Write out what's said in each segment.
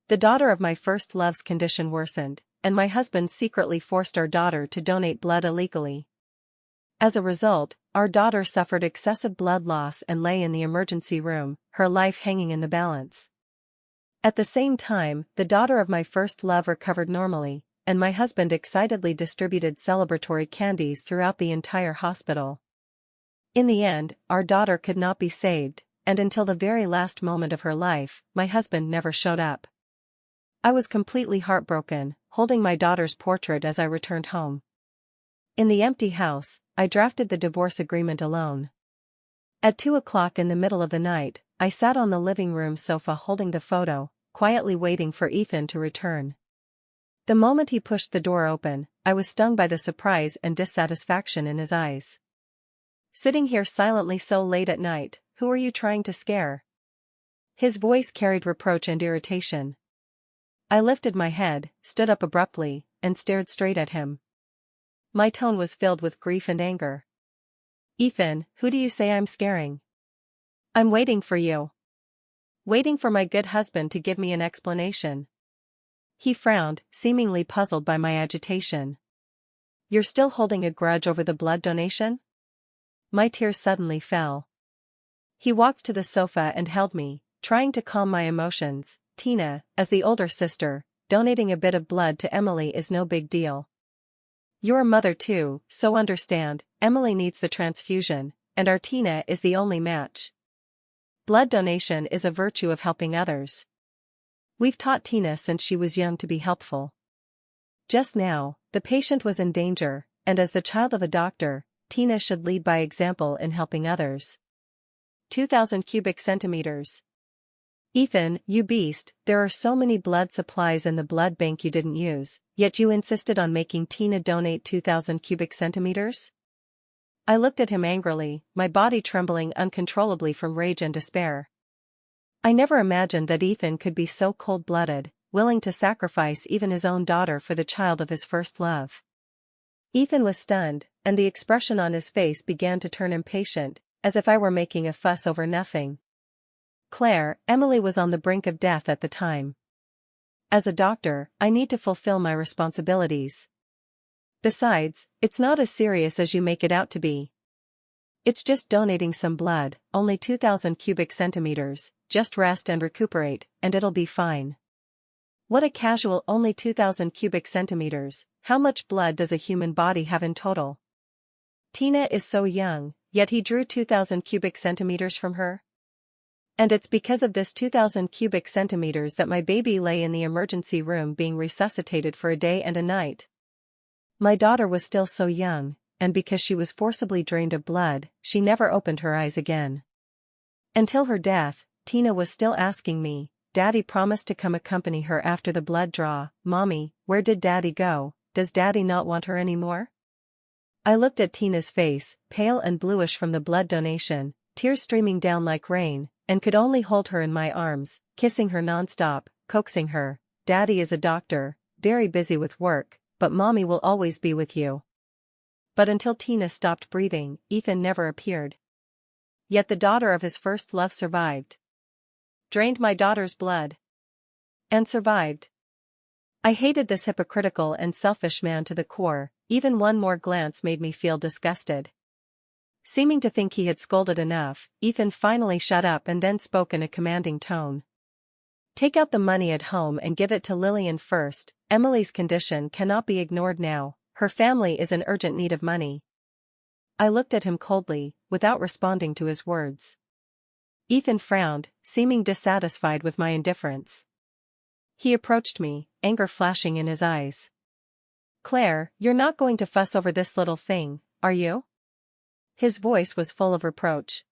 The daughter of my first love's condition worsened, and my husband secretly forced our daughter to donate blood illegally. As a result, our daughter suffered excessive blood loss and lay in the emergency room, her life hanging in the balance. At the same time, the daughter of my first love recovered normally, and my husband excitedly distributed celebratory candies throughout the entire hospital. In the end, our daughter could not be saved, and until the very last moment of her life, my husband never showed up. I was completely heartbroken, holding my daughter's portrait as I returned home. In the empty house, I drafted the divorce agreement alone. At 2 o'clock in the middle of the night, I sat on the living room sofa holding the photo, quietly waiting for Ethan to return. The moment he pushed the door open, I was stung by the surprise and dissatisfaction in his eyes. "Sitting here silently so late at night, who are you trying to scare?" His voice carried reproach and irritation. I lifted my head, stood up abruptly, and stared straight at him. My tone was filled with grief and anger. "Ethan, who do you say I'm scaring? I'm waiting for you. Waiting for my good husband to give me an explanation." He frowned, seemingly puzzled by my agitation. "You're still holding a grudge over the blood donation?" My tears suddenly fell. He walked to the sofa and held me, trying to calm my emotions. "Tina, as the older sister, donating a bit of blood to Emily is no big deal. You're a mother too, so understand, Emily needs the transfusion, and our Tina is the only match. Blood donation is a virtue of helping others. We've taught Tina since she was young to be helpful. Just now, the patient was in danger, and as the child of a doctor, Tina should lead by example in helping others." 2,000 cubic centimeters. "Ethan, you beast, there are so many blood supplies in the blood bank you didn't use, yet you insisted on making Tina donate 2,000 cubic centimeters?" I looked at him angrily, my body trembling uncontrollably from rage and despair. I never imagined that Ethan could be so cold-blooded, willing to sacrifice even his own daughter for the child of his first love. Ethan was stunned, and the expression on his face began to turn impatient, as if I were making a fuss over nothing. "Claire, Emily was on the brink of death at the time. As a doctor, I need to fulfill my responsibilities. Besides, it's not as serious as you make it out to be. It's just donating some blood, only 2,000 cubic centimeters, just rest and recuperate, and it'll be fine." What a casual only 2,000 cubic centimeters, how much blood does a human body have in total? Tina is so young, yet he drew 2,000 cubic centimeters from her? And it's because of this 2,000 cubic centimeters that my baby lay in the emergency room being resuscitated for a day and a night. My daughter was still so young, and because she was forcibly drained of blood, she never opened her eyes again. Until her death, Tina was still asking me, "Daddy promised to come accompany her after the blood draw. Mommy, where did Daddy go? Does Daddy not want her anymore?" I looked at Tina's face, pale and bluish from the blood donation, tears streaming down like rain, and could only hold her in my arms, kissing her nonstop, coaxing her, "Daddy is a doctor, very busy with work, but Mommy will always be with you." But until Tina stopped breathing, Ethan never appeared. Yet the daughter of his first love survived. Drained my daughter's blood. And survived. I hated this hypocritical and selfish man to the core. Even one more glance made me feel disgusted. Seeming to think he had scolded enough, Ethan finally shut up and then spoke in a commanding tone. "Take out the money at home and give it to Lillian first. Emily's condition cannot be ignored now, her family is in urgent need of money." I looked at him coldly, without responding to his words. Ethan frowned, seeming dissatisfied with my indifference. He approached me, anger flashing in his eyes. "Claire, you're not going to fuss over this little thing, are you?" His voice was full of reproach.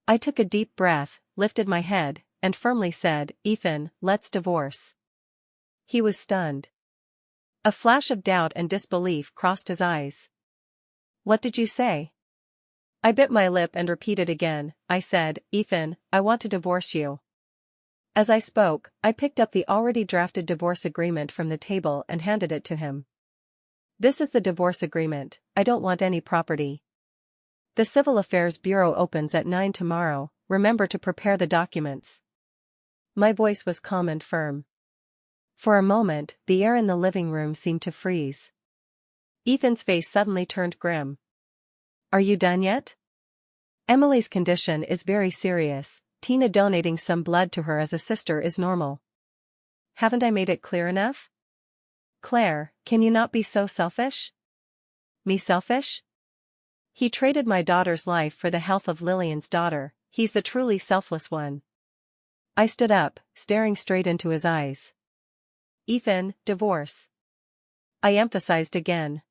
I took a deep breath, lifted my head, and firmly said, "Ethan, let's divorce." He was stunned. A flash of doubt and disbelief crossed his eyes. "What did you say?" I bit my lip and repeated again. I said, "Ethan, I want to divorce you." As I spoke, I picked up the already drafted divorce agreement from the table and handed it to him. "This is the divorce agreement, I don't want any property. The Civil Affairs Bureau opens at 9 tomorrow, remember to prepare the documents." My voice was calm and firm. For a moment, the air in the living room seemed to freeze. Ethan's face suddenly turned grim. Are you done yet? Emily's condition is very serious. Tina donating some blood to her as a sister is normal. Haven't I made it clear enough? Claire, can you not be so selfish? Me selfish? He traded my daughter's life for the health of Lillian's daughter. He's the truly selfless one. I stood up, staring straight into his eyes. Ethan, divorce. I emphasized again.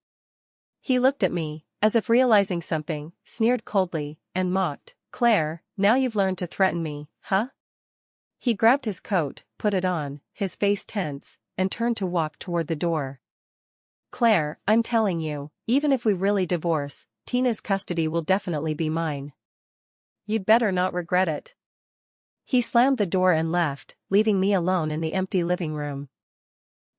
He looked at me, as if realizing something, sneered coldly, and mocked. Claire, now you've learned to threaten me, huh? He grabbed his coat, put it on, his face tense, and turned to walk toward the door. Claire, I'm telling you, even if we really divorce, Tina's custody will definitely be mine. You'd better not regret it. He slammed the door and left, leaving me alone in the empty living room.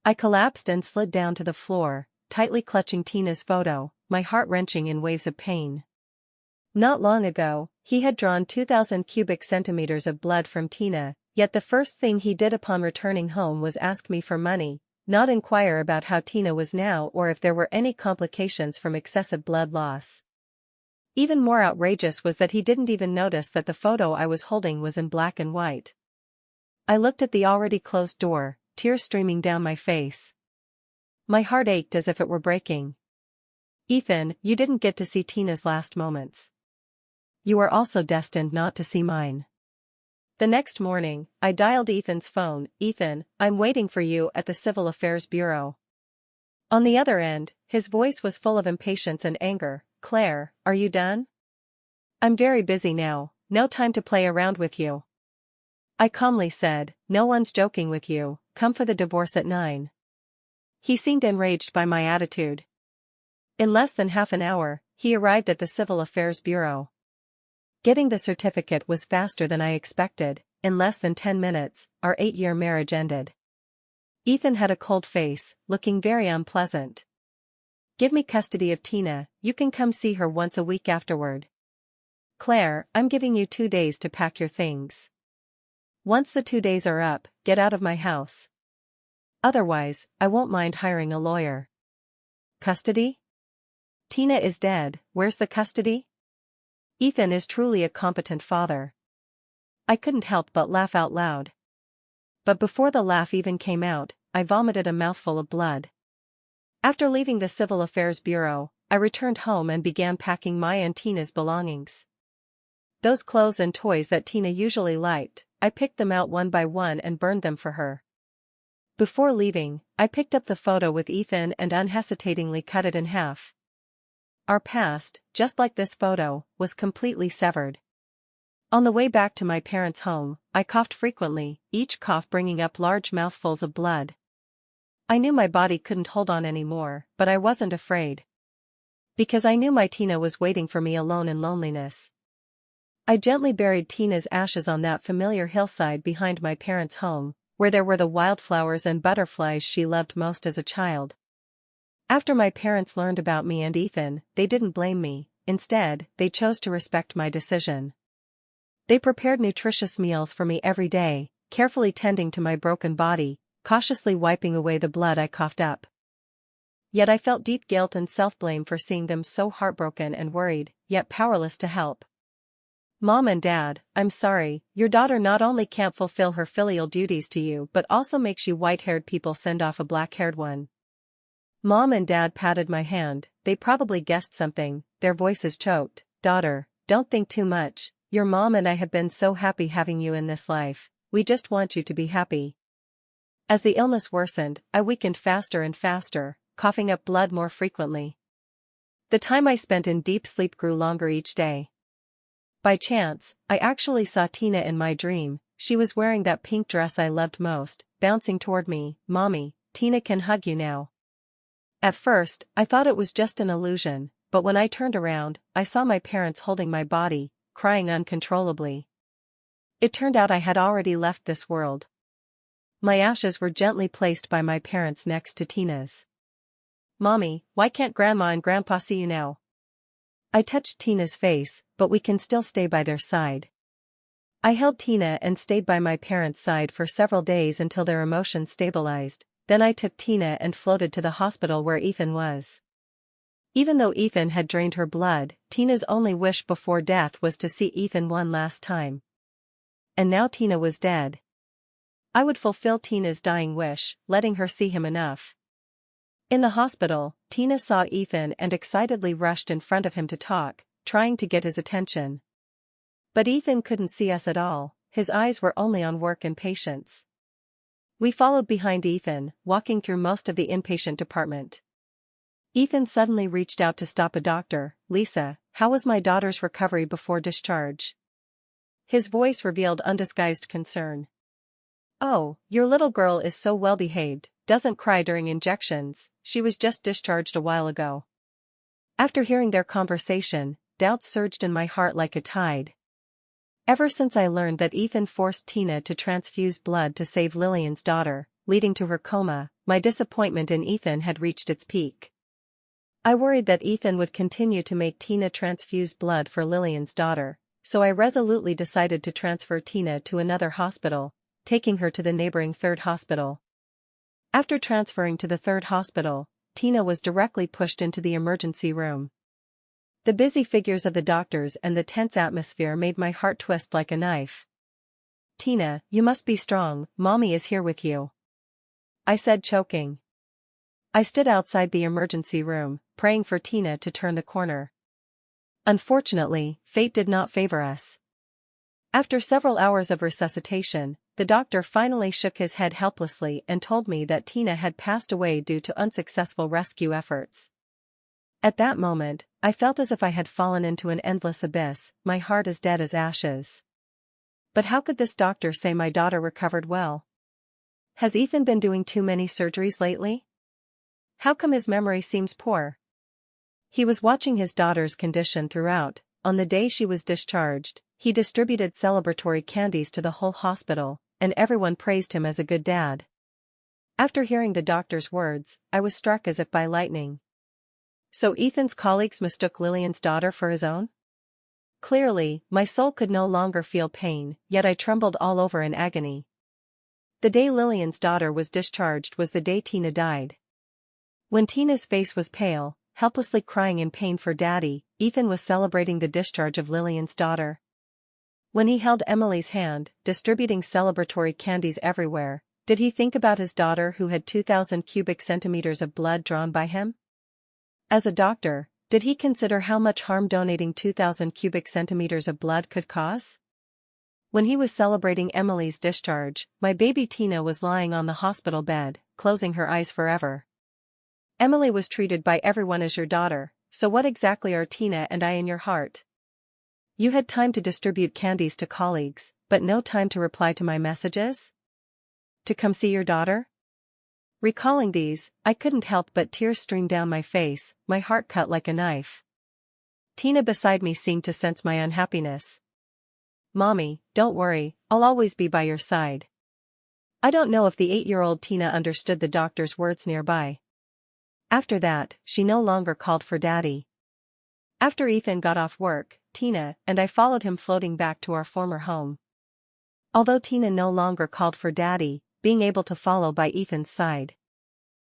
I collapsed and slid down to the floor, tightly clutching Tina's photo, my heart wrenching in waves of pain. Not long ago, he had drawn 2,000 cubic centimeters of blood from Tina, yet the first thing he did upon returning home was ask me for money, not inquire about how Tina was now or if there were any complications from excessive blood loss. Even more outrageous was that he didn't even notice that the photo I was holding was in black and white. I looked at the already closed door, tears streaming down my face. My heart ached as if it were breaking. Ethan, you didn't get to see Tina's last moments. You are also destined not to see mine. The next morning, I dialed Ethan's phone. Ethan, I'm waiting for you at the Civil Affairs Bureau. On the other end, his voice was full of impatience and anger. Claire, are you done? I'm very busy now, no time to play around with you. I calmly said, no one's joking with you, come for the divorce at 9. He seemed enraged by my attitude. In less than half an hour, he arrived at the Civil Affairs Bureau. Getting the certificate was faster than I expected. In less than 10 minutes, our 8-year marriage ended. Ethan had a cold face, looking very unpleasant. Give me custody of Tina, you can come see her once a week afterward. Claire, I'm giving you 2 days to pack your things. Once the 2 days are up, get out of my house. Otherwise, I won't mind hiring a lawyer. Custody? Tina is dead, where's the custody? Ethan is truly a competent father. I couldn't help but laugh out loud. But before the laugh even came out, I vomited a mouthful of blood. After leaving the Civil Affairs Bureau, I returned home and began packing my and Tina's belongings. Those clothes and toys that Tina usually liked, I picked them out one by one and burned them for her. Before leaving, I picked up the photo with Ethan and unhesitatingly cut it in half. Our past, just like this photo, was completely severed. On the way back to my parents' home, I coughed frequently, each cough bringing up large mouthfuls of blood. I knew my body couldn't hold on anymore, but I wasn't afraid. Because I knew my Tina was waiting for me alone in loneliness. I gently buried Tina's ashes on that familiar hillside behind my parents' home, where there were the wildflowers and butterflies she loved most as a child. After my parents learned about me and Ethan, they didn't blame me. Instead, they chose to respect my decision. They prepared nutritious meals for me every day, carefully tending to my broken body, cautiously wiping away the blood I coughed up. Yet I felt deep guilt and self-blame for seeing them so heartbroken and worried, yet powerless to help. Mom and Dad, I'm sorry, your daughter not only can't fulfill her filial duties to you but also makes you white-haired people send off a black-haired one. Mom and Dad patted my hand, they probably guessed something, their voices choked. Daughter, don't think too much, your mom and I have been so happy having you in this life, we just want you to be happy. As the illness worsened, I weakened faster and faster, coughing up blood more frequently. The time I spent in deep sleep grew longer each day. By chance, I actually saw Tina in my dream. She was wearing that pink dress I loved most, bouncing toward me. Mommy, Tina can hug you now. At first, I thought it was just an illusion, but when I turned around, I saw my parents holding my body, crying uncontrollably. It turned out I had already left this world. My ashes were gently placed by my parents next to Tina's. Mommy, why can't Grandma and Grandpa see you now? I touched Tina's face, but we can still stay by their side. I held Tina and stayed by my parents' side for several days until their emotions stabilized. Then I took Tina and floated to the hospital where Ethan was. Even though Ethan had drained her blood, Tina's only wish before death was to see Ethan one last time. And now Tina was dead. I would fulfill Tina's dying wish, letting her see him enough. In the hospital, Tina saw Ethan and excitedly rushed in front of him to talk, trying to get his attention. But Ethan couldn't see us at all, his eyes were only on work and patients. We followed behind Ethan, walking through most of the inpatient department. Ethan suddenly reached out to stop a doctor. "Lisa, how was my daughter's recovery before discharge?" His voice revealed undisguised concern. "Oh, your little girl is so well behaved, doesn't cry during injections, she was just discharged a while ago." After hearing their conversation, doubts surged in my heart like a tide. Ever since I learned that Ethan forced Tina to transfuse blood to save Lillian's daughter, leading to her coma, my disappointment in Ethan had reached its peak. I worried that Ethan would continue to make Tina transfuse blood for Lillian's daughter, so I resolutely decided to transfer Tina to another hospital, taking her to the neighboring third hospital. After transferring to the third hospital, Tina was directly pushed into the emergency room. The busy figures of the doctors and the tense atmosphere made my heart twist like a knife. "Tina, you must be strong, Mommy is here with you," I said, choking. I stood outside the emergency room, praying for Tina to turn the corner. Unfortunately, fate did not favor us. After several hours of resuscitation, the doctor finally shook his head helplessly and told me that Tina had passed away due to unsuccessful rescue efforts. At that moment, I felt as if I had fallen into an endless abyss, my heart as dead as ashes. But how could this doctor say my daughter recovered well? Has Ethan been doing too many surgeries lately? How come his memory seems poor? He was watching his daughter's condition throughout. On the day she was discharged, he distributed celebratory candies to the whole hospital, and everyone praised him as a good dad. After hearing the doctor's words, I was struck as if by lightning. So Ethan's colleagues mistook Lillian's daughter for his own? Clearly, my soul could no longer feel pain, yet I trembled all over in agony. The day Lillian's daughter was discharged was the day Tina died. When Tina's face was pale, helplessly crying in pain for Daddy, Ethan was celebrating the discharge of Lillian's daughter. When he held Emily's hand, distributing celebratory candies everywhere, did he think about his daughter who had 2,000 cubic centimeters of blood drawn by him? As a doctor, did he consider how much harm donating 2,000 cubic centimeters of blood could cause? When he was celebrating Emily's discharge, my baby Tina was lying on the hospital bed, closing her eyes forever. Emily was treated by everyone as your daughter, so what exactly are Tina and I in your heart? You had time to distribute candies to colleagues, but no time to reply to my messages? To come see your daughter? Recalling these, I couldn't help but tears streamed down my face, my heart cut like a knife. Tina beside me seemed to sense my unhappiness. "Mommy, don't worry, I'll always be by your side." I don't know if the 8-year-old Tina understood the doctor's words nearby. After that, she no longer called for Daddy. After Ethan got off work, Tina and I followed him floating back to our former home. Although Tina no longer called for Daddy, being able to follow by Ethan's side,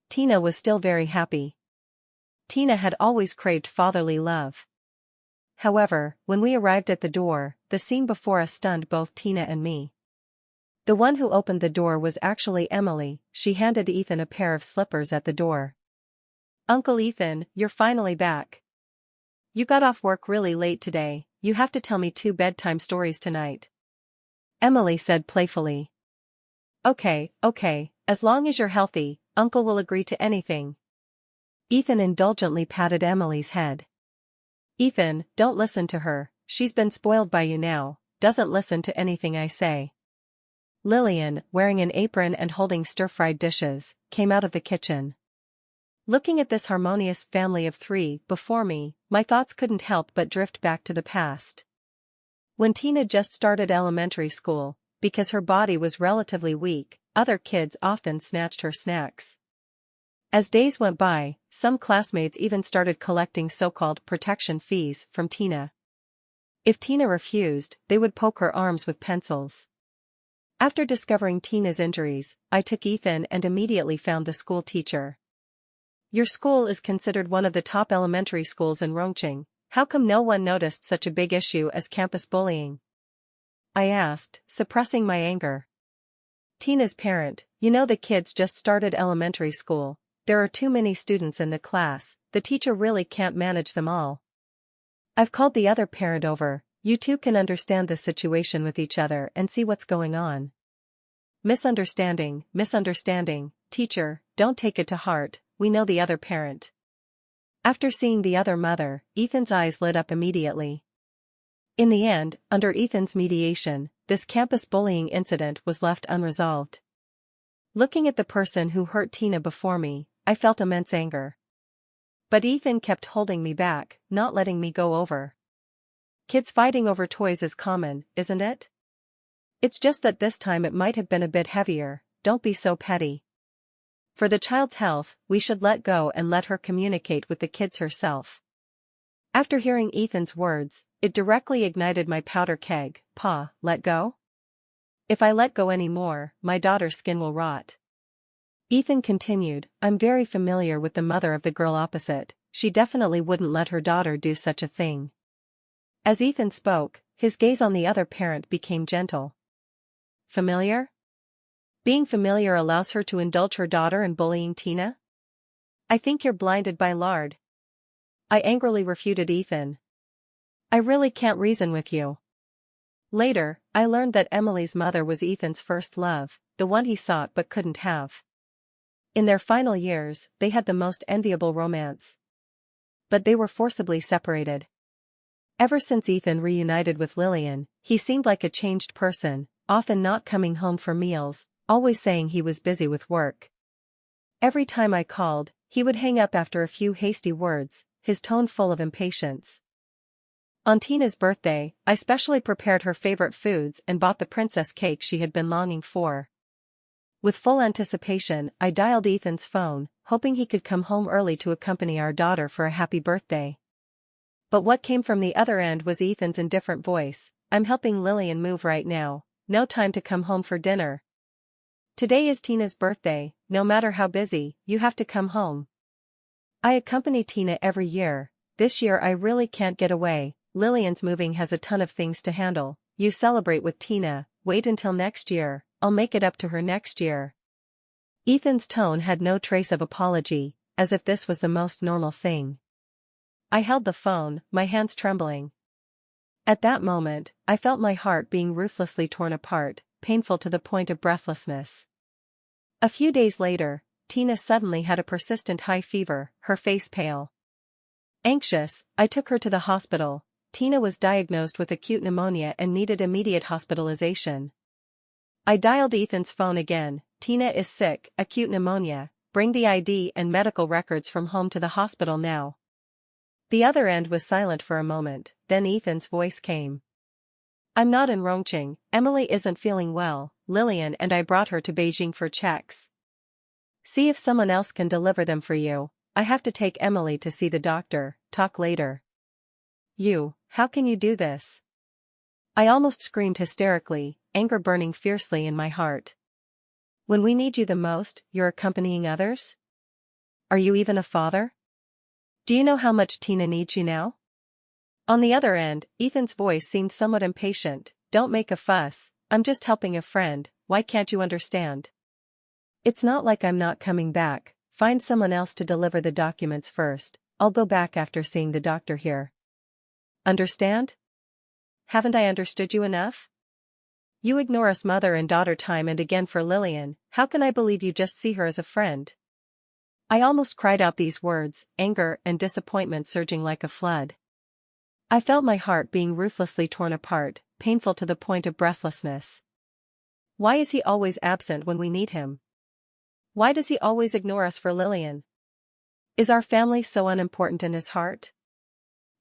Tina was still very happy. Tina had always craved fatherly love. However, when we arrived at the door, the scene before us stunned both Tina and me. The one who opened the door was actually Emily. She handed Ethan a pair of slippers at the door. "Uncle Ethan, you're finally back. You got off work really late today, you have to tell me 2 bedtime stories tonight," Emily said playfully. Okay, as long as you're healthy, Uncle will agree to anything." Ethan indulgently patted Emily's head. "Ethan, don't listen to her, she's been spoiled by you now, doesn't listen to anything I say." Lillian, wearing an apron and holding stir-fried dishes, came out of the kitchen. Looking at this harmonious family of 3 before me, my thoughts couldn't help but drift back to the past. When Tina just started elementary school, because her body was relatively weak, other kids often snatched her snacks. As days went by, some classmates even started collecting so-called protection fees from Tina. If Tina refused, they would poke her arms with pencils. After discovering Tina's injuries, I took Ethan and immediately found the school teacher. "Your school is considered one of the top elementary schools in Rongqing. How come no one noticed such a big issue as campus bullying?" I asked, suppressing my anger. "Tina's parent, you know the kids just started elementary school. There are too many students in the class, the teacher really can't manage them all. I've called the other parent over, you two can understand the situation with each other and see what's going on." Misunderstanding, teacher, don't take it to heart, we know the other parent." After seeing the other mother, Ethan's eyes lit up immediately. In the end, under Ethan's mediation, this campus bullying incident was left unresolved. Looking at the person who hurt Tina before me, I felt immense anger. But Ethan kept holding me back, not letting me go over. Kids fighting over toys is common, isn't it? It's just that this time it might have been a bit heavier. Don't be so petty. For the child's health, we should let go and let her communicate with the kids herself. After hearing Ethan's words, it directly ignited my powder keg. "Pa, let go? If I let go any more, my daughter's skin will rot." Ethan continued, "I'm very familiar with the mother of the girl opposite, she definitely wouldn't let her daughter do such a thing." As Ethan spoke, his gaze on the other parent became gentle. "Familiar? Being familiar allows her to indulge her daughter in bullying Tina? I think you're blinded by lard." I angrily refuted Ethan. "I really can't reason with you." Later, I learned that Emily's mother was Ethan's first love, the one he sought but couldn't have. In their final years, they had the most enviable romance. But they were forcibly separated. Ever since Ethan reunited with Lillian, he seemed like a changed person, often not coming home for meals, always saying he was busy with work. Every time I called, he would hang up after a few hasty words, his tone full of impatience. On Tina's birthday, I specially prepared her favorite foods and bought the princess cake she had been longing for. With full anticipation, I dialed Ethan's phone, hoping he could come home early to accompany our daughter for a happy birthday. But what came from the other end was Ethan's indifferent voice. "I'm helping Lillian move right now, no time to come home for dinner. Today is Tina's birthday, no matter how busy, you have to come home." I accompany Tina every year. This year I really can't get away. Lillian's moving has a ton of things to handle. You celebrate with Tina, wait until next year, I'll make it up to her next year. Ethan's tone had no trace of apology, as if this was the most normal thing. I held the phone, my hands trembling. At that moment, I felt my heart being ruthlessly torn apart, painful to the point of breathlessness. A few days later, Tina suddenly had a persistent high fever, her face pale. Anxious, I took her to the hospital. Tina was diagnosed with acute pneumonia and needed immediate hospitalization. I dialed Ethan's phone again. "Tina is sick, acute pneumonia, bring the ID and medical records from home to the hospital now." The other end was silent for a moment, then Ethan's voice came. "I'm not in Rongqing, Emily isn't feeling well, Lillian and I brought her to Beijing for checks. See if someone else can deliver them for you. I have to take Emily to see the doctor, talk later." How can you do this?" I almost screamed hysterically, anger burning fiercely in my heart. "When we need you the most, you're accompanying others? Are you even a father? Do you know how much Tina needs you now?" On the other end, Ethan's voice seemed somewhat impatient. "Don't make a fuss, I'm just helping a friend, why can't you understand? It's not like I'm not coming back, find someone else to deliver the documents first, I'll go back after seeing the doctor here. Understand? Haven't I understood you enough? You ignore us mother and daughter time and again for Lillian, how can I believe you just see her as a friend?" I almost cried out these words, anger and disappointment surging like a flood. I felt my heart being ruthlessly torn apart, painful to the point of breathlessness. Why is he always absent when we need him? Why does he always ignore us for Lillian? Is our family so unimportant in his heart?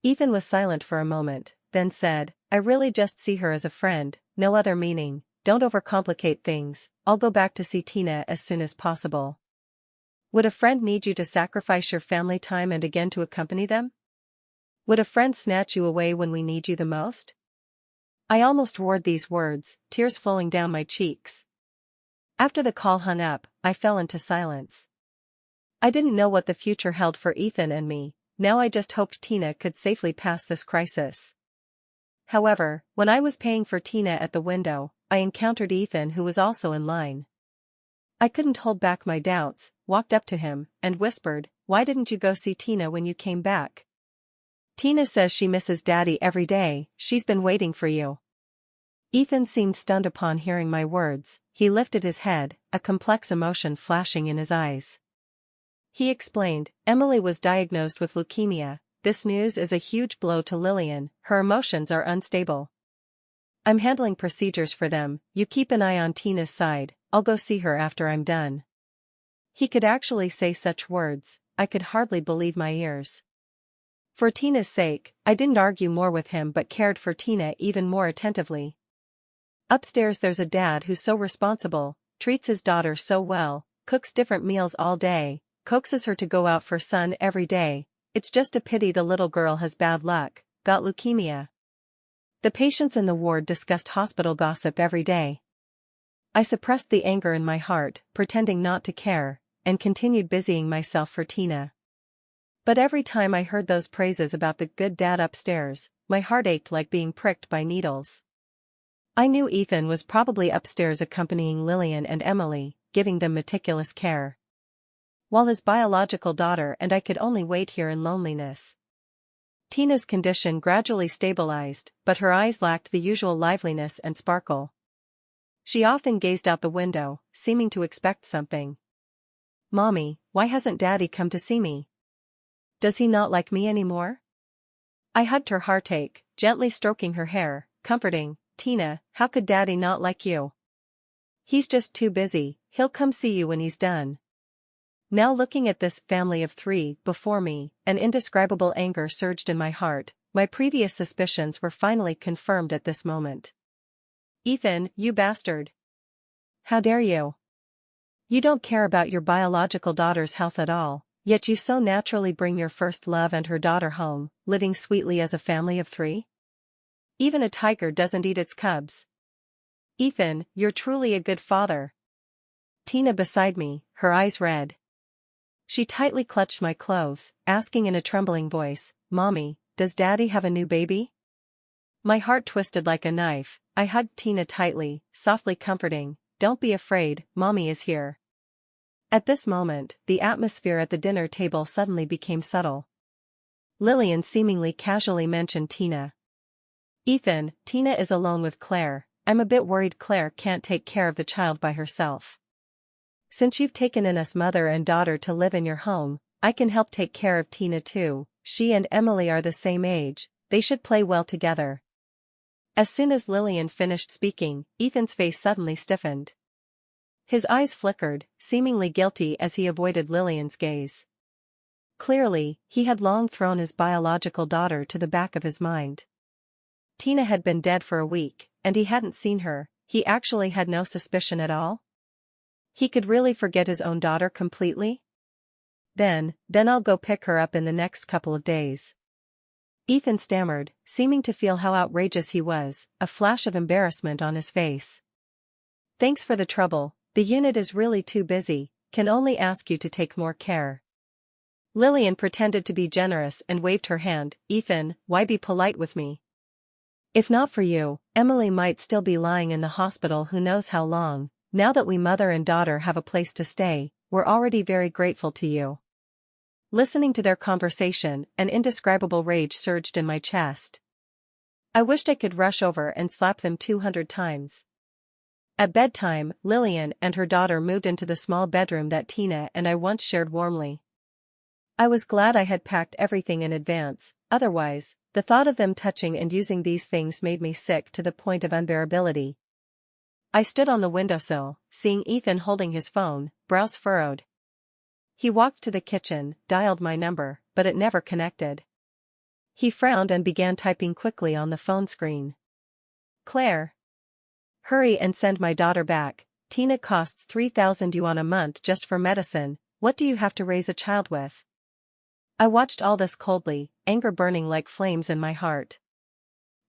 Ethan was silent for a moment, then said, "I really just see her as a friend, no other meaning, don't overcomplicate things, I'll go back to see Tina as soon as possible." Would a friend need you to sacrifice your family time and again to accompany them? Would a friend snatch you away when we need you the most? I almost roared these words, tears flowing down my cheeks. After the call hung up, I fell into silence. I didn't know what the future held for Ethan and me. Now I just hoped Tina could safely pass this crisis. However, when I was paying for Tina at the window, I encountered Ethan, who was also in line. I couldn't hold back my doubts, walked up to him, and whispered, "Why didn't you go see Tina when you came back?" "Tina says she misses Daddy every day, she's been waiting for you." Ethan seemed stunned upon hearing my words. He lifted his head, a complex emotion flashing in his eyes. He explained, "Emily was diagnosed with leukemia. This news is a huge blow to Lillian, her emotions are unstable. I'm handling procedures for them, you keep an eye on Tina's side, I'll go see her after I'm done." He could actually say such words. I could hardly believe my ears. For Tina's sake, I didn't argue more with him but cared for Tina even more attentively. Upstairs there's a dad who's so responsible, treats his daughter so well, cooks different meals all day, coaxes her to go out for sun every day. It's just a pity the little girl has bad luck, got leukemia. The patients in the ward discussed hospital gossip every day. I suppressed the anger in my heart, pretending not to care, and continued busying myself for Tina. But every time I heard those praises about the good dad upstairs, my heart ached like being pricked by needles. I knew Ethan was probably upstairs accompanying Lillian and Emily, giving them meticulous care, while his biological daughter and I could only wait here in loneliness. Tina's condition gradually stabilized, but her eyes lacked the usual liveliness and sparkle. She often gazed out the window, seeming to expect something. "Mommy, why hasn't Daddy come to see me? Does he not like me anymore?" I hugged her heartache, gently stroking her hair, comforting, "Tina, how could Daddy not like you? He's just too busy, he'll come see you when he's done." Now looking at this family of three before me, an indescribable anger surged in my heart. My previous suspicions were finally confirmed at this moment. "Ethan, you bastard! How dare you? You don't care about your biological daughter's health at all, yet you so naturally bring your first love and her daughter home, living sweetly as a family of three? Even a tiger doesn't eat its cubs. Ethan, you're truly a good father." Tina beside me, her eyes red. She tightly clutched my clothes, asking in a trembling voice, "Mommy, does Daddy have a new baby?" My heart twisted like a knife. I hugged Tina tightly, softly comforting, "Don't be afraid, Mommy is here." At this moment, the atmosphere at the dinner table suddenly became subtle. Lillian seemingly casually mentioned Tina. "Ethan, Tina is alone with Claire. I'm a bit worried Claire can't take care of the child by herself. Since you've taken in us mother and daughter to live in your home, I can help take care of Tina too. She and Emily are the same age, they should play well together." As soon as Lillian finished speaking, Ethan's face suddenly stiffened. His eyes flickered, seemingly guilty as he avoided Lillian's gaze. Clearly, he had long thrown his biological daughter to the back of his mind. Tina had been dead for a week, and he hadn't seen her. He actually had no suspicion at all? He could really forget his own daughter completely? Then I'll go pick her up in the next couple of days." Ethan stammered, seeming to feel how outrageous he was, a flash of embarrassment on his face. "Thanks for the trouble, the unit is really too busy, can only ask you to take more care." Lillian pretended to be generous and waved her hand. "Ethan, why be polite with me? If not for you, Emily might still be lying in the hospital who knows how long. Now that we mother and daughter have a place to stay, we're already very grateful to you." Listening to their conversation, an indescribable rage surged in my chest. I wished I could rush over and slap them 200 times. At bedtime, Lillian and her daughter moved into the small bedroom that Tina and I once shared warmly. I was glad I had packed everything in advance, otherwise, the thought of them touching and using these things made me sick to the point of unbearability. I stood on the windowsill, seeing Ethan holding his phone, brows furrowed. He walked to the kitchen, dialed my number, but it never connected. He frowned and began typing quickly on the phone screen. "Claire. Hurry and send my daughter back. Tina costs 3,000 yuan a month just for medicine. What do you have to raise a child with? I watched all this coldly, anger burning like flames in my heart.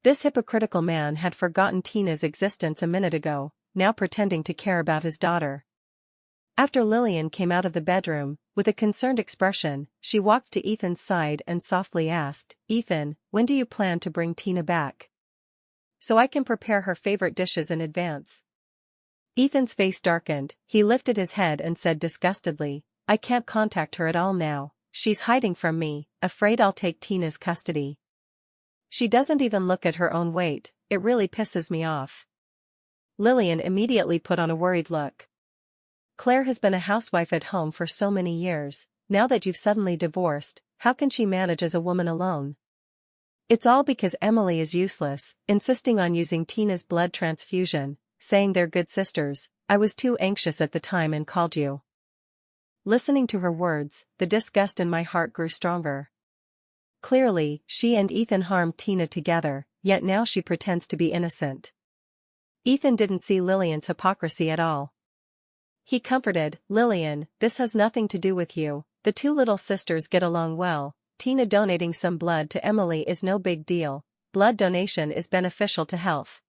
This hypocritical man had forgotten Tina's existence a minute ago, now pretending to care about his daughter. After Lillian came out of the bedroom, with a concerned expression, she walked to Ethan's side and softly asked, "Ethan, when do you plan to bring Tina back? So I can prepare her favorite dishes in advance." Ethan's face darkened, he lifted his head and said disgustedly, "I can't contact her at all now, she's hiding from me, afraid I'll take Tina's custody. She doesn't even look at her own weight, it really pisses me off." Lillian immediately put on a worried look. "Claire has been a housewife at home for so many years, now that you've suddenly divorced, how can she manage as a woman alone?" "It's all because Emily is useless, insisting on using Tina's blood transfusion, saying they're good sisters. I was too anxious at the time and called you." Listening to her words, the disgust in my heart grew stronger. Clearly, she and Ethan harmed Tina together, yet now she pretends to be innocent. Ethan didn't see Lillian's hypocrisy at all. He comforted, "Lillian, this has nothing to do with you, the two little sisters get along well, Tina donating some blood to Emily is no big deal, blood donation is beneficial to health."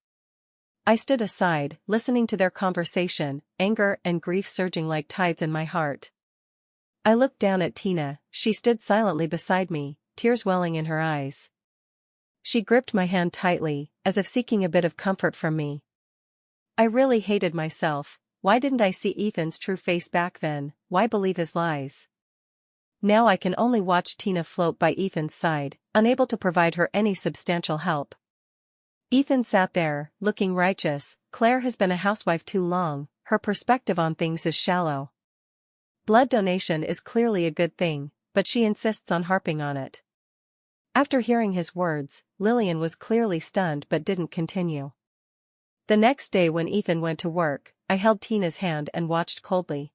I stood aside, listening to their conversation, anger and grief surging like tides in my heart. I looked down at Tina, she stood silently beside me, tears welling in her eyes. She gripped my hand tightly, as if seeking a bit of comfort from me. I really hated myself. Why didn't I see Ethan's true face back then? Why believe his lies? Now I can only watch Tina float by Ethan's side, unable to provide her any substantial help. Ethan sat there, looking righteous. Claire has been a housewife too long, her perspective on things is shallow. Blood donation is clearly a good thing, but she insists on harping on it. After hearing his words, Lillian was clearly stunned but didn't continue. The next day when Ethan went to work, I held Tina's hand and watched coldly.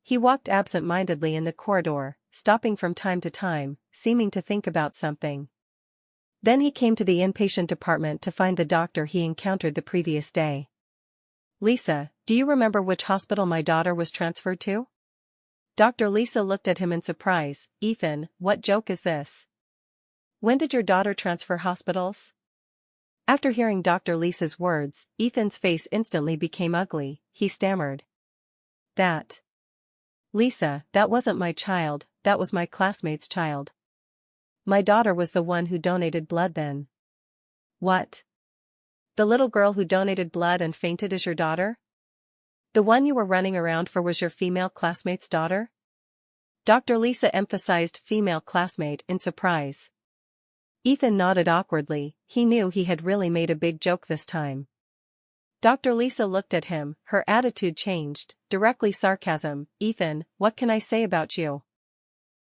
He walked absent-mindedly in the corridor, stopping from time to time, seeming to think about something. Then he came to the inpatient department to find the doctor he encountered the previous day. "Lisa, do you remember which hospital my daughter was transferred to?" Dr. Lisa looked at him in surprise. "Ethan, what joke is this? When did your daughter transfer hospitals?" After hearing Dr. Lisa's words, Ethan's face instantly became ugly. He stammered. Lisa, that wasn't my child, that was my classmate's child. My daughter was the one who donated blood then." "What? The little girl who donated blood and fainted is your daughter? The one you were running around for was your female classmate's daughter?" Dr. Lisa emphasized female classmate in surprise. Ethan nodded awkwardly, he knew he had really made a big joke this time. Dr. Lisa looked at him, her attitude changed, directly sarcasm. "Ethan, what can I say about you?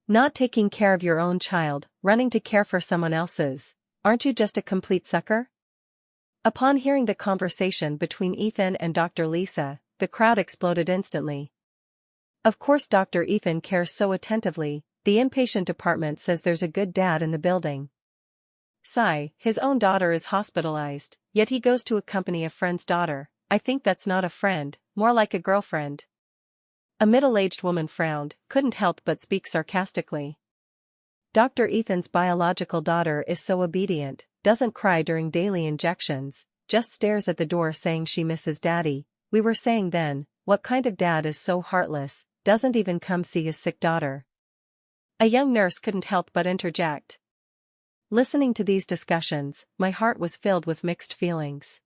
Not taking care of your own child, running to care for someone else's. Aren't you just a complete sucker?" Upon hearing the conversation between Ethan and Dr. Lisa, the crowd exploded instantly. Of course Dr. Ethan cares so attentively, the inpatient department says there's a good dad in the building. Sigh, his own daughter is hospitalized, yet he goes to accompany a friend's daughter. I think that's not a friend, more like a girlfriend. A middle-aged woman frowned, couldn't help but speak sarcastically. Dr. Ethan's biological daughter is so obedient, doesn't cry during daily injections, just stares at the door saying she misses daddy. We were saying then, what kind of dad is so heartless, doesn't even come see his sick daughter? A young nurse couldn't help but interject. Listening to these discussions, my heart was filled with mixed feelings.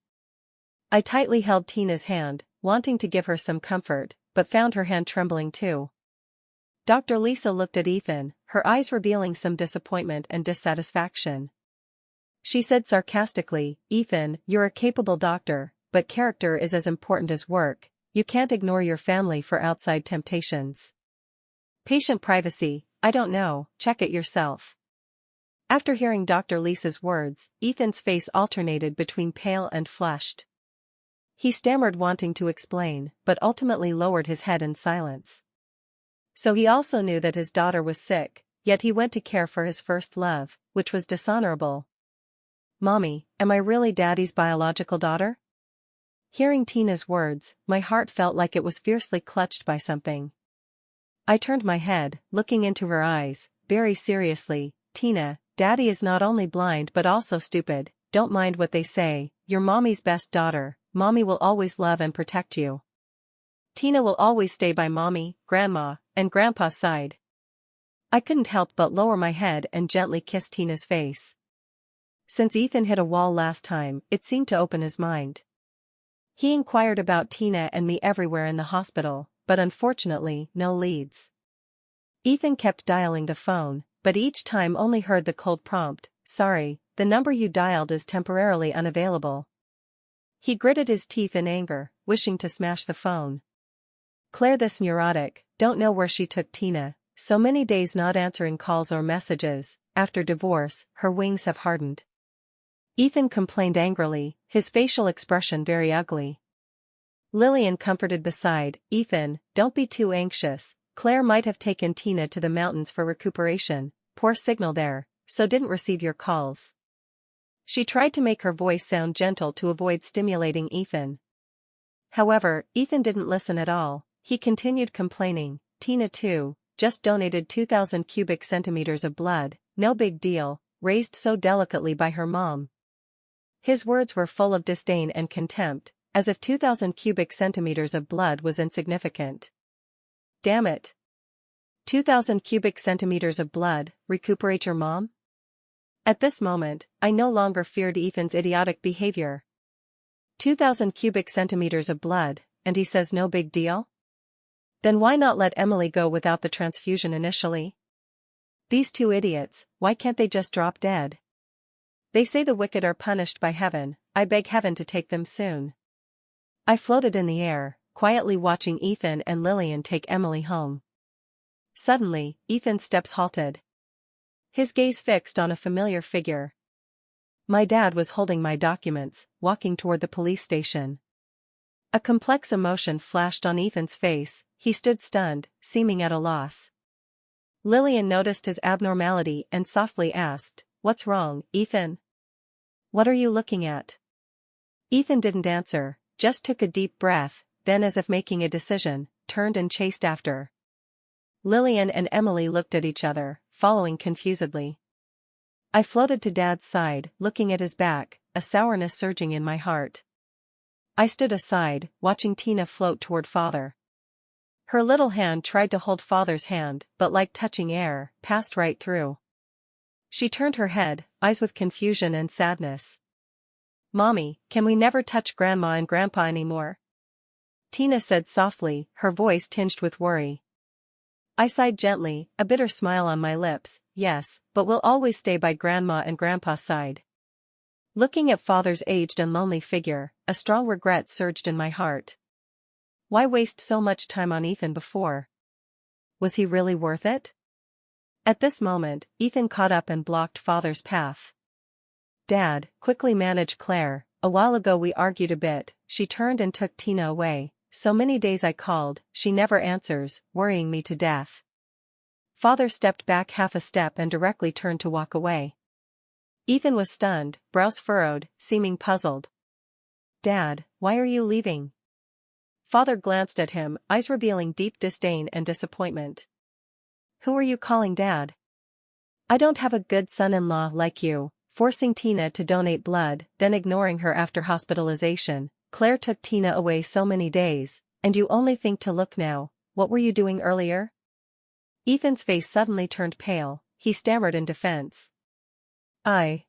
I tightly held Tina's hand, wanting to give her some comfort, but found her hand trembling too. Dr. Lisa looked at Ethan, her eyes revealing some disappointment and dissatisfaction. She said sarcastically, "Ethan, you're a capable doctor, but character is as important as work. You can't ignore your family for outside temptations. Patient privacy, I don't know, check it yourself." After hearing Dr. Lisa's words, Ethan's face alternated between pale and flushed. He stammered wanting to explain, but ultimately lowered his head in silence. So he also knew that his daughter was sick, yet he went to care for his first love, which was dishonorable. "Mommy, am I really Daddy's biological daughter?" Hearing Tina's words, my heart felt like it was fiercely clutched by something. I turned my head, looking into her eyes, very seriously, Tina, Daddy is not only blind but also stupid, don't mind what they say, you're Mommy's best daughter, Mommy will always love and protect you. Tina will always stay by Mommy, Grandma, and Grandpa's side. I couldn't help but lower my head and gently kiss Tina's face. Since Ethan hit a wall last time, it seemed to open his mind. He inquired about Tina and me everywhere in the hospital, but unfortunately, no leads. Ethan kept dialing the phone, but each time only heard the cold prompt, "Sorry, the number you dialed is temporarily unavailable." He gritted his teeth in anger, wishing to smash the phone. Claire, this neurotic, don't know where she took Tina, so many days not answering calls or messages, after divorce, her wings have hardened. Ethan complained angrily, his facial expression very ugly. Lillian comforted beside, "Ethan, don't be too anxious, Claire might have taken Tina to the mountains for recuperation, poor signal there, so didn't receive your calls." She tried to make her voice sound gentle to avoid stimulating Ethan. However, Ethan didn't listen at all, he continued complaining, "Tina too, just donated 2,000 cubic centimeters of blood, no big deal, raised so delicately by her mom." His words were full of disdain and contempt, as if 2,000 cubic centimeters of blood was insignificant. Damn it. 2,000 cubic centimeters of blood, recuperate your mom? At this moment, I no longer feared Ethan's idiotic behavior. 2,000 cubic centimeters of blood, and he says no big deal? Then why not let Emily go without the transfusion initially? These two idiots, why can't they just drop dead? They say the wicked are punished by heaven, I beg heaven to take them soon. I floated in the air, quietly watching Ethan and Lillian take Emily home. Suddenly, Ethan's steps halted. His gaze fixed on a familiar figure. My dad was holding my documents, walking toward the police station. A complex emotion flashed on Ethan's face, he stood stunned, seeming at a loss. Lillian noticed his abnormality and softly asked, "What's wrong, Ethan? What are you looking at?" Ethan didn't answer, just took a deep breath, then as if making a decision, turned and chased after. Lillian and Emily looked at each other, following confusedly. I floated to Dad's side, looking at his back, a sourness surging in my heart. I stood aside, watching Tina float toward Father. Her little hand tried to hold Father's hand, but like touching air, passed right through. She turned her head, eyes with confusion and sadness. "Mommy, can we never touch Grandma and Grandpa anymore?" Tina said softly, her voice tinged with worry. I sighed gently, a bitter smile on my lips, "Yes, but we'll always stay by Grandma and Grandpa's side." Looking at Father's aged and lonely figure, a strong regret surged in my heart. Why waste so much time on Ethan before? Was he really worth it? At this moment, Ethan caught up and blocked Father's path. "Dad, quickly manage Claire, a while ago we argued a bit, she turned and took Tina away, so many days I called, she never answers, worrying me to death." Father stepped back half a step and directly turned to walk away. Ethan was stunned, brows furrowed, seeming puzzled. "Dad, why are you leaving?" Father glanced at him, eyes revealing deep disdain and disappointment. "Who are you calling Dad? I don't have a good son-in-law like you, forcing Tina to donate blood, then ignoring her after hospitalization. Claire took Tina away so many days, and you only think to look now, what were you doing earlier?" Ethan's face suddenly turned pale, he stammered in defense. I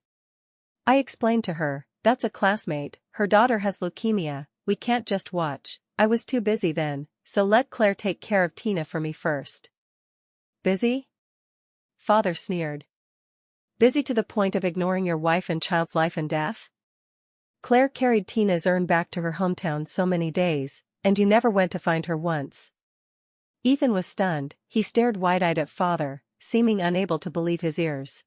explained to her, "That's a classmate, her daughter has leukemia, we can't just watch, I was too busy then, so let Claire take care of Tina for me first." "Busy?" Father sneered. "Busy to the point of ignoring your wife and child's life and death? Claire carried Tina's urn back to her hometown so many days, and you never went to find her once." Ethan was stunned, he stared wide-eyed at Father, seeming unable to believe his ears.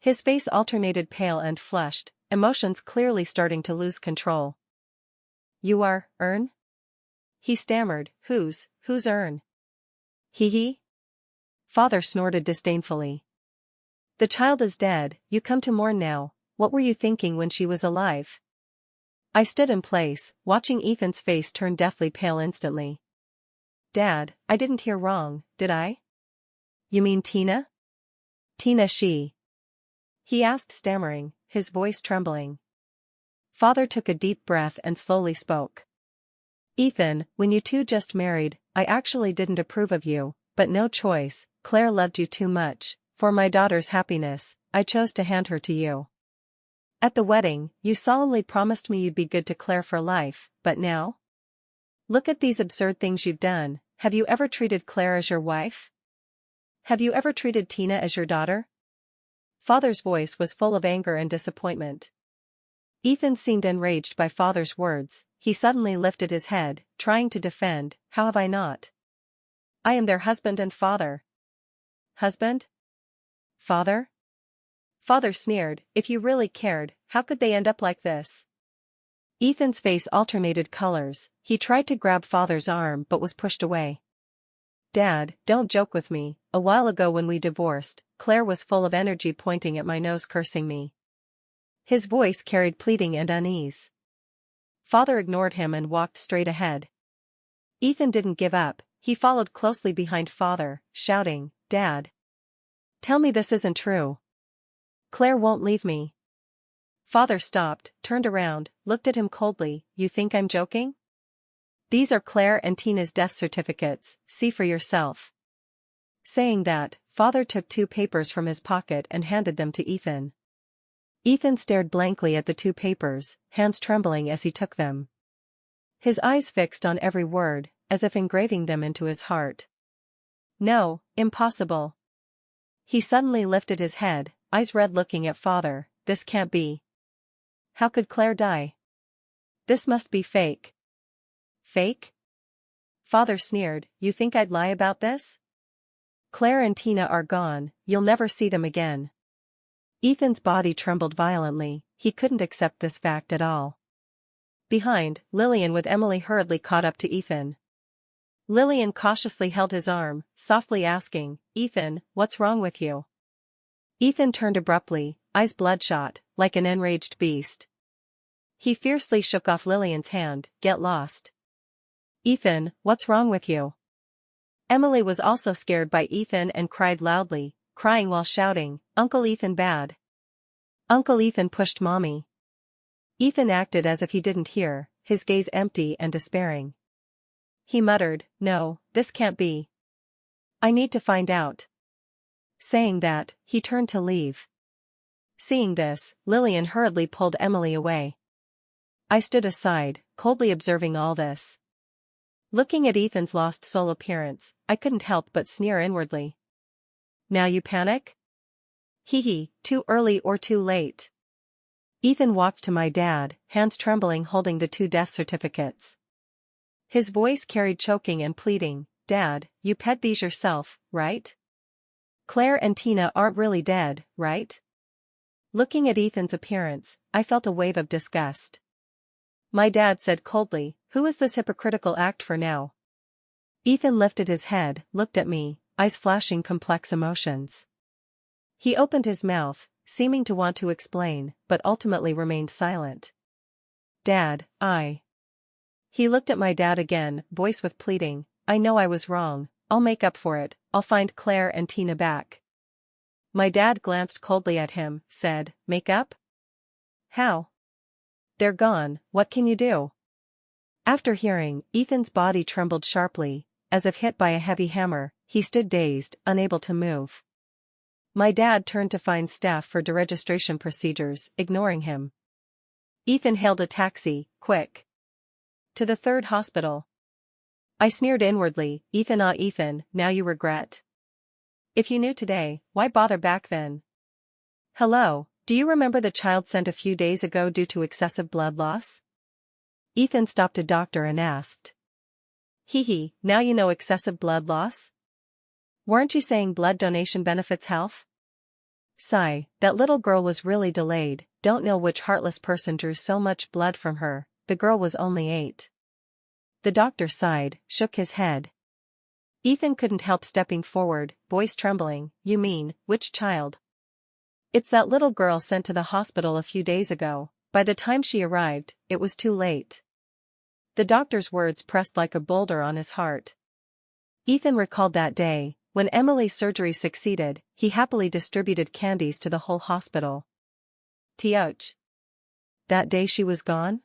His face alternated pale and flushed, emotions clearly starting to lose control. "You are, urn?" he stammered, whose urn?" He? Father snorted disdainfully. "The child is dead, you come to mourn now, what were you thinking when she was alive?" I stood in place, watching Ethan's face turn deathly pale instantly. "Dad, I didn't hear wrong, did I? You mean Tina?" Tina he asked, stammering, his voice trembling. Father took a deep breath and slowly spoke. Ethan, when you two just married, I actually didn't approve of you, but no choice, Claire loved you too much. For my daughter's happiness, I chose to hand her to you. At the wedding, you solemnly promised me you'd be good to Claire for life, but now? Look at these absurd things you've done. Have you ever treated Claire as your wife? Have you ever treated Tina as your daughter? Father's voice was full of anger and disappointment. Ethan seemed enraged by Father's words. He suddenly lifted his head, trying to defend. How have I not? I am their husband and father. Husband? Father? Father sneered. If you really cared, how could they end up like this? Ethan's face alternated colors. He tried to grab Father's arm but was pushed away. Dad, don't joke with me. A while ago when we divorced, Claire was full of energy, pointing at my nose, cursing me. His voice carried pleading and unease. Father ignored him and walked straight ahead. Ethan didn't give up. He followed closely behind Father, shouting, Dad. Tell me this isn't true. Claire won't leave me. Father stopped, turned around, looked at him coldly. You think I'm joking? These are Claire and Tina's death certificates, see for yourself. Saying that, Father took 2 papers from his pocket and handed them to Ethan. Ethan stared blankly at the 2 papers, hands trembling as he took them. His eyes fixed on every word, as if engraving them into his heart. No, impossible. He suddenly lifted his head, eyes red, looking at Father. This can't be. How could Claire die? This must be fake. Fake? Father sneered. You think I'd lie about this? Claire and Tina are gone, you'll never see them again. Ethan's body trembled violently. He couldn't accept this fact at all. Behind, Lillian with Emily hurriedly caught up to Ethan. Lillian cautiously held his arm, softly asking, Ethan, what's wrong with you? Ethan turned abruptly, eyes bloodshot, like an enraged beast. He fiercely shook off Lillian's hand. Get lost. Ethan, what's wrong with you? Emily was also scared by Ethan and cried loudly, crying while shouting, Uncle Ethan bad. Uncle Ethan pushed Mommy. Ethan acted as if he didn't hear, his gaze empty and despairing. He muttered, No, this can't be. I need to find out. Saying that, he turned to leave. Seeing this, Lillian hurriedly pulled Emily away. I stood aside, coldly observing all this. Looking at Ethan's lost soul appearance, I couldn't help but sneer inwardly. Now you panic? Hee, too early or too late. Ethan walked to my dad, hands trembling, holding the 2 death certificates. His voice carried choking and pleading, Dad, you pet these yourself, right? Claire and Tina aren't really dead, right? Looking at Ethan's appearance, I felt a wave of disgust. My dad said coldly, Who is this hypocritical act for now? Ethan lifted his head, looked at me, eyes flashing complex emotions. He opened his mouth, seeming to want to explain, but ultimately remained silent. Dad, He looked at my dad again, voice with pleading, I know I was wrong, I'll make up for it, I'll find Claire and Tina back. My dad glanced coldly at him, said, Make up? How? They're gone, what can you do? After hearing, Ethan's body trembled sharply, as if hit by a heavy hammer. He stood dazed, unable to move. My dad turned to find staff for deregistration procedures, ignoring him. Ethan hailed a taxi, quick. To the 3rd hospital. I sneered inwardly, Ethan, now you regret. If you knew today, why bother back then? Hello, do you remember the child sent a few days ago due to excessive blood loss? Ethan stopped a doctor and asked. Now you know excessive blood loss? Weren't you saying blood donation benefits health? Sigh, that little girl was really delayed, don't know which heartless person drew so much blood from her, the girl was only 8. The doctor sighed, shook his head. Ethan couldn't help stepping forward, voice trembling, You mean, which child? It's that little girl sent to the hospital a few days ago. By the time she arrived, it was too late. The doctor's words pressed like a boulder on his heart. Ethan recalled that day, When Emily's surgery succeeded, he happily distributed candies to the whole hospital. Tioch. That day she was gone?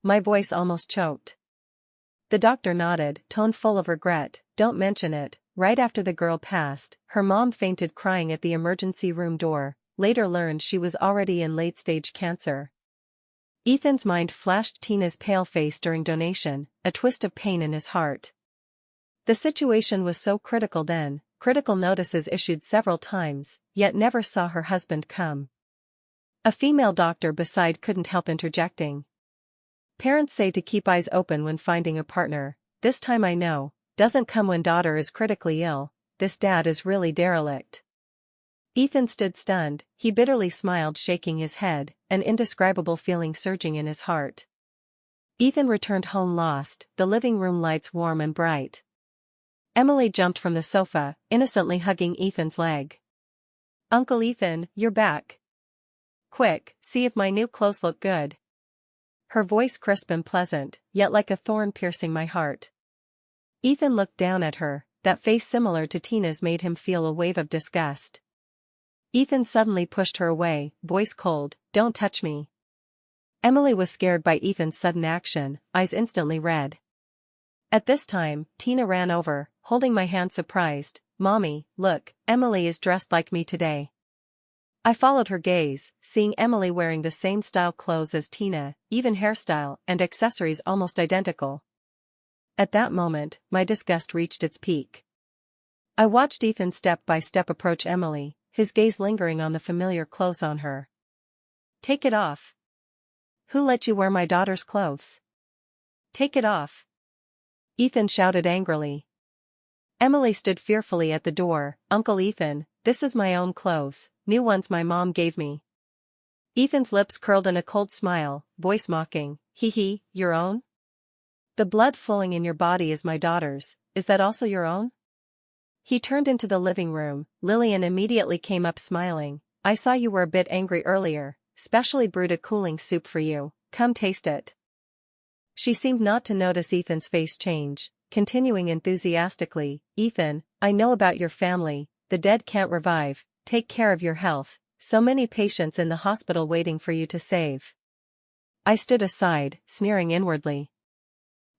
My voice almost choked. The doctor nodded, tone full of regret. Don't mention it. Right after the girl passed, her mom fainted crying at the emergency room door, later learned she was already in late-stage cancer. Ethan's mind flashed Tina's pale face during donation, a twist of pain in his heart. The situation was so critical then, critical notices issued several times, yet never saw her husband come. A female doctor beside couldn't help interjecting. Parents say to keep eyes open when finding a partner. This time I know, doesn't come when daughter is critically ill. This dad is really derelict. Ethan stood stunned, he bitterly smiled, shaking his head, an indescribable feeling surging in his heart. Ethan returned home lost, the living room lights warm and bright. Emily jumped from the sofa, innocently hugging Ethan's leg. Uncle Ethan, you're back. Quick, see if my new clothes look good. Her voice crisp and pleasant, yet like a thorn piercing my heart. Ethan looked down at her, that face similar to Tina's made him feel a wave of disgust. Ethan suddenly pushed her away, voice cold, don't touch me. Emily was scared by Ethan's sudden action, eyes instantly red. At this time, Tina ran over, holding my hand surprised. Mommy, look, Emily is dressed like me today. I followed her gaze, seeing Emily wearing the same style clothes as Tina, even hairstyle and accessories almost identical. At that moment, my disgust reached its peak. I watched Ethan step by step approach Emily, his gaze lingering on the familiar clothes on her. Take it off. Who let you wear my daughter's clothes? Take it off. Ethan shouted angrily. Emily stood fearfully at the door. Uncle Ethan, this is my own clothes, new ones my mom gave me. Ethan's lips curled in a cold smile, voice mocking. Hee, your own? The blood flowing in your body is my daughter's, is that also your own? He turned into the living room. Lillian immediately came up smiling. I saw you were a bit angry earlier, specially brewed a cooling soup for you, come taste it. She seemed not to notice Ethan's face change, continuing enthusiastically, Ethan, I know about your family, the dead can't revive, take care of your health, so many patients in the hospital waiting for you to save. I stood aside, sneering inwardly.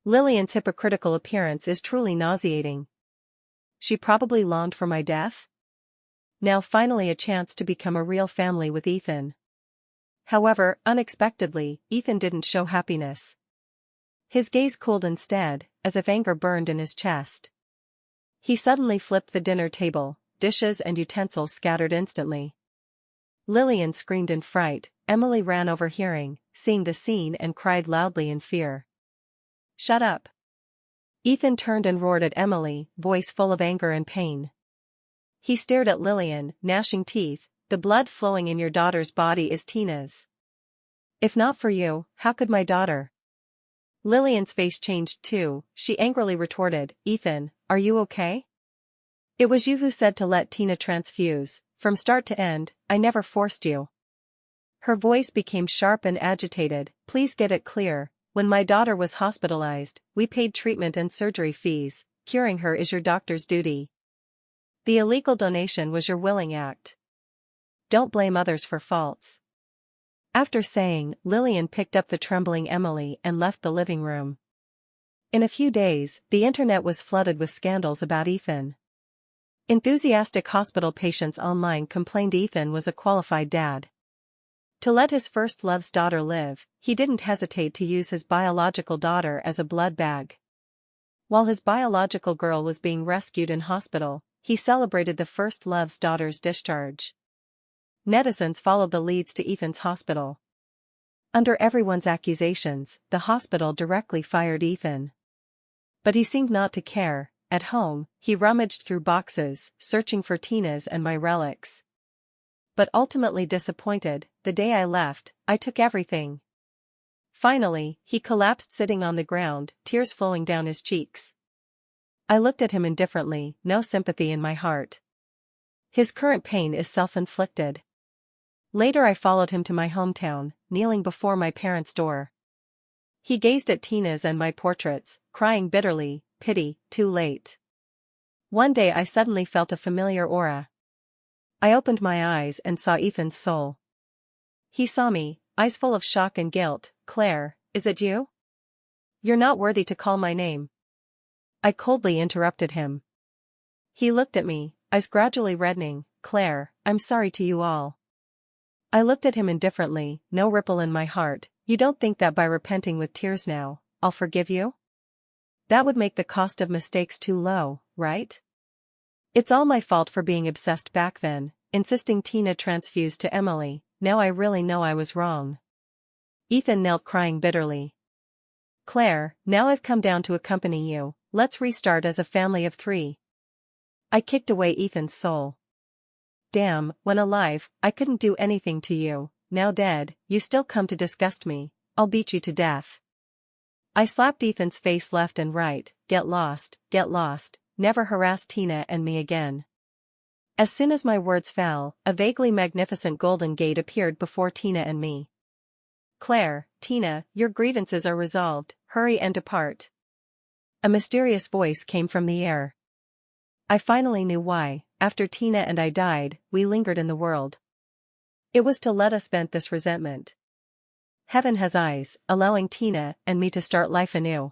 Lillian's hypocritical appearance is truly nauseating. She probably longed for my death? Now finally a chance to become a real family with Ethan. However, unexpectedly, Ethan didn't show happiness. His gaze cooled instead, as if anger burned in his chest. He suddenly flipped the dinner table, dishes and utensils scattered instantly. Lillian screamed in fright. Emily ran overhearing, seeing the scene and cried loudly in fear. Shut up. Ethan turned and roared at Emily, voice full of anger and pain. He stared at Lillian, gnashing teeth. The blood flowing in your daughter's body is Tina's. If not for you, how could my daughter? Lillian's face changed too. She angrily retorted, Ethan, are you okay? It was you who said to let Tina transfuse. From start to end, I never forced you. Her voice became sharp and agitated. Please get it clear. When my daughter was hospitalized, we paid treatment and surgery fees. Curing her is your doctor's duty. The illegal donation was your willing act. Don't blame others for faults. After saying, Lillian picked up the trembling Emily and left the living room. In a few days, the internet was flooded with scandals about Ethan. Enthusiastic hospital patients online complained Ethan was a qualified dad. To let his first love's daughter live, he didn't hesitate to use his biological daughter as a blood bag. While his biological girl was being rescued in hospital, he celebrated the first love's daughter's discharge. Netizens followed the leads to Ethan's hospital. Under everyone's accusations, the hospital directly fired Ethan. But he seemed not to care. At home, he rummaged through boxes, searching for Tina's and my relics. But ultimately disappointed, the day I left, I took everything. Finally, he collapsed sitting on the ground, tears flowing down his cheeks. I looked at him indifferently, no sympathy in my heart. His current pain is self-inflicted. Later I followed him to my hometown, kneeling before my parents' door. He gazed at Tina's and my portraits, crying bitterly, pity, too late. One day I suddenly felt a familiar aura. I opened my eyes and saw Ethan's soul. He saw me, eyes full of shock and guilt. "Claire, is it you? You're not worthy to call my name." I coldly interrupted him. He looked at me, eyes gradually reddening. "Claire, I'm sorry to you all." I looked at him indifferently, no ripple in my heart. "You don't think that by repenting with tears now, I'll forgive you? That would make the cost of mistakes too low, right? It's all my fault for being obsessed back then," insisting Tina transfused to Emily. "Now I really know I was wrong." Ethan knelt crying bitterly. "Claire, now I've come down to accompany you. Let's restart as a family of 3. I kicked away Ethan's soul. "Damn, when alive, I couldn't do anything to you. Now dead, you still come to disgust me. I'll beat you to death." I slapped Ethan's face left and right. Get lost, never harass Tina and me again." As soon as my words fell, a vaguely magnificent golden gate appeared before Tina and me. "Claire, Tina, your grievances are resolved, hurry and depart." A mysterious voice came from the air. I finally knew why, after Tina and I died, we lingered in the world. It was to let us vent this resentment. Heaven has eyes, allowing Tina and me to start life anew.